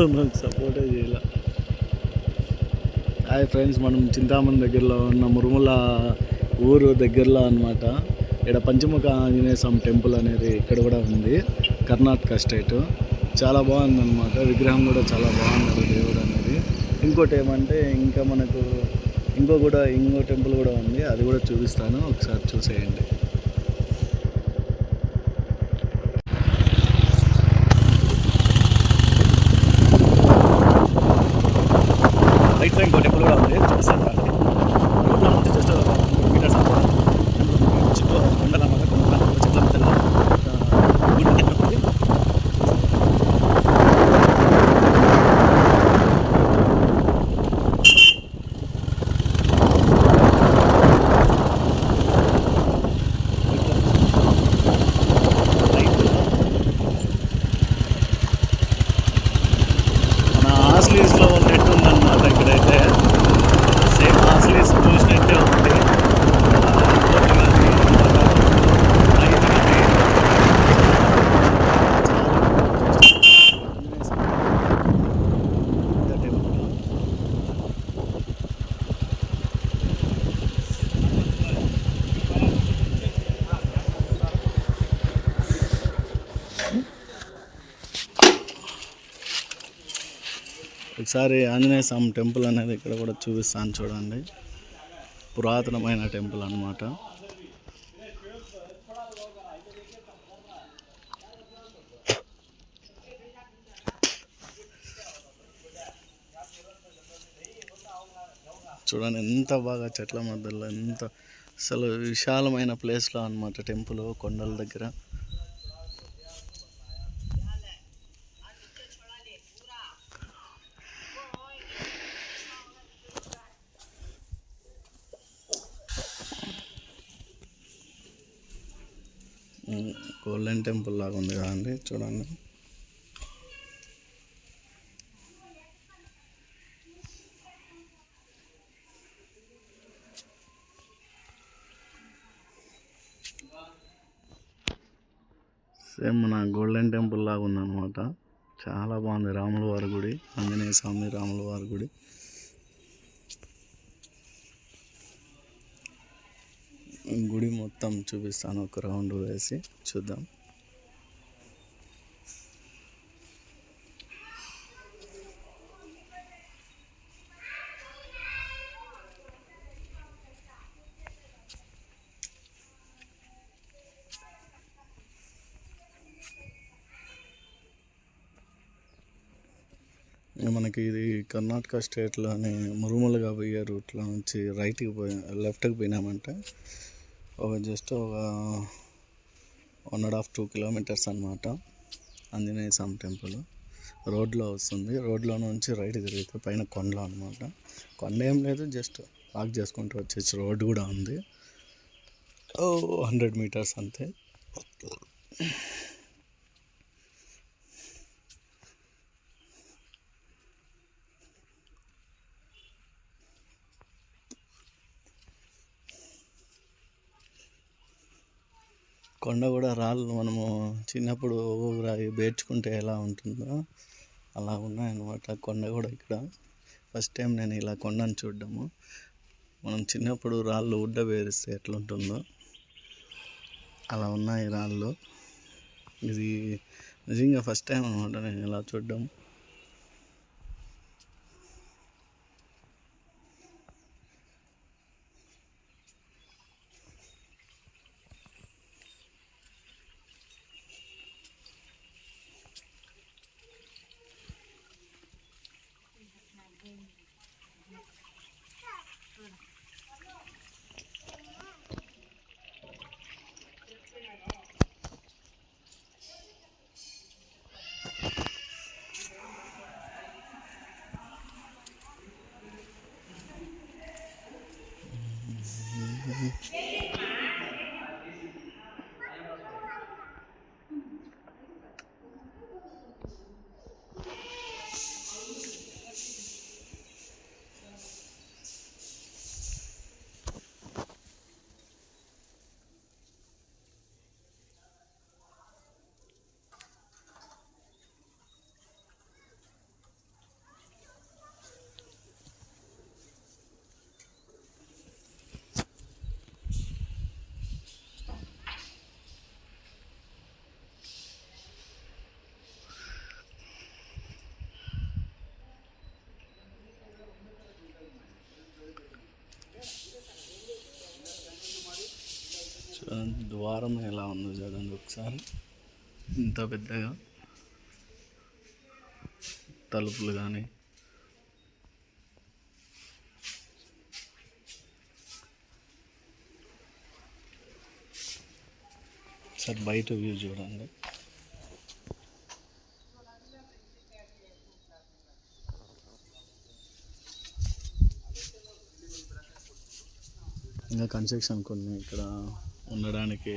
ఎవరు నాకు సపోర్టే చేయాల. హాయ్ ఫ్రెండ్స్, మనం చింతామణి దగ్గరలో ఉన్న మురుముల ఊరు దగ్గరలో అనమాట. ఇక్కడ పంచముఖ ఆంజనేయ స్వామి టెంపుల్ అనేది ఇక్కడ కూడా ఉంది, కర్ణాటక స్టేట్. చాలా బాగుందన్నమాట. విగ్రహం కూడా చాలా బాగున్నారు దేవుడు అనేది. ఇంకోటి ఏమంటే ఇంకా మనకు ఇంకో టెంపుల్ కూడా ఉంది, అది కూడా చూపిస్తాను, ఒకసారి చూసేయండి. రైట్ ఇంకో టెంపుల్ కూడా ఉంది, చూపిస్తాను. రోడ్లో నుంచి జస్ట్ మీటర్స్ అనుకోవడం చుట్టూ కొండలన్నమాట. చెట్ల మధ్యలో గుడి టెంపుల్. మన ఆస్లీస్లో ఉన్నట్టు ఉందన్నమాట. ఇక్కడైతే సేమ్ ఆస్లీస్ చూసినట్టే ఉంది. ఒకసారి ఆంజనేయ స్వామి టెంపుల్ అనేది ఇక్కడ కూడా చూపిస్తాను చూడండి. పురాతనమైన టెంపుల్ అన్నమాట. చూడండి ఎంత బాగా చెట్ల మధ్యలో, ఎంత అసలు విశాలమైన ప్లేస్లో అన్నమాట టెంపుల్, కొండల దగ్గర. గోల్డెన్ టెంపుల్ లాగా ఉంది కదండి, చూడండి. సేమ్ మన గోల్డెన్ టెంపుల్ లాగా ఉందన్నమాట. చాలా బాగుంది. రాముల వారి గుడి, ఆంజనేయ స్వామి రాముల వారి గుడి. గుడి మొత్తం చూపిస్తాను, ఒక రౌండ్ వేసి చూద్దాం. మనకి ఇది కర్ణాటక స్టేట్లోని మురుములుగా పోయే రూట్లో నుంచి లెఫ్ట్కి పోయినామంటే జస్ట్ ఒక 1.5-2 కిలోమీటర్స్ అనమాట. ఆంజనేయ స్వామి టెంపుల్ రోడ్లో వస్తుంది. రోడ్లో నుంచి రైట్ తిరిగితే పైన కొండలో అనమాట. కొండ ఏం లేదు, జస్ట్ వాక్ చేసుకుంటూ వచ్చేసి రోడ్డు కూడా ఉంది. 100 మీటర్స్ అంతే. కొండ కూడా రాళ్ళు మనము చిన్నప్పుడు ఒక్కొక్క రాయి పేర్చుకుంటే ఎలా ఉంటుందో అలా ఉన్నాయన్నమాట. కొండ కూడా ఇక్కడ ఫస్ట్ టైం నేను ఇలా కొండను చూడడము. మనం చిన్నప్పుడు రాళ్ళు ఉడ్డ పేరిస్తే ఎట్లుంటుందో అలా ఉన్నాయి రాళ్ళు. ఇది నిజంగా ఫస్ట్ టైం అనమాట నేను ఇలా చూడడం. చూడండి ద్వారం ఎలా ఉందో చూడండి ఒకసారి, ఇంత పెద్దగా తలుపులు కానీ సార్ బయట వ్యూ చూడండి. ఇంకా కన్స్ట్రక్షన్ కొన్ని ఇక్కడ ఉండడానికి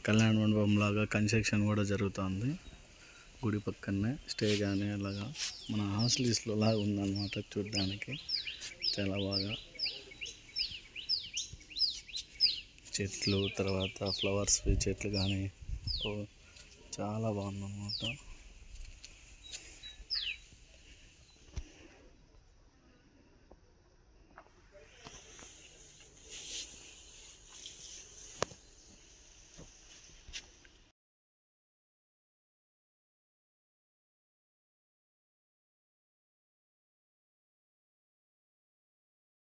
కళ్యాణ మండపం లాగా కన్స్ట్రక్షన్ కూడా జరుగుతుంది. గుడి పక్కనే స్టే కానీ అలాగా మన హాస్టల్స్లో లాగా ఉందన్నమాట. చూడడానికి చాలా బాగా చెట్లు, తర్వాత ఫ్లవర్స్ చెట్లు కానీ చాలా బాగుందన్నమాట.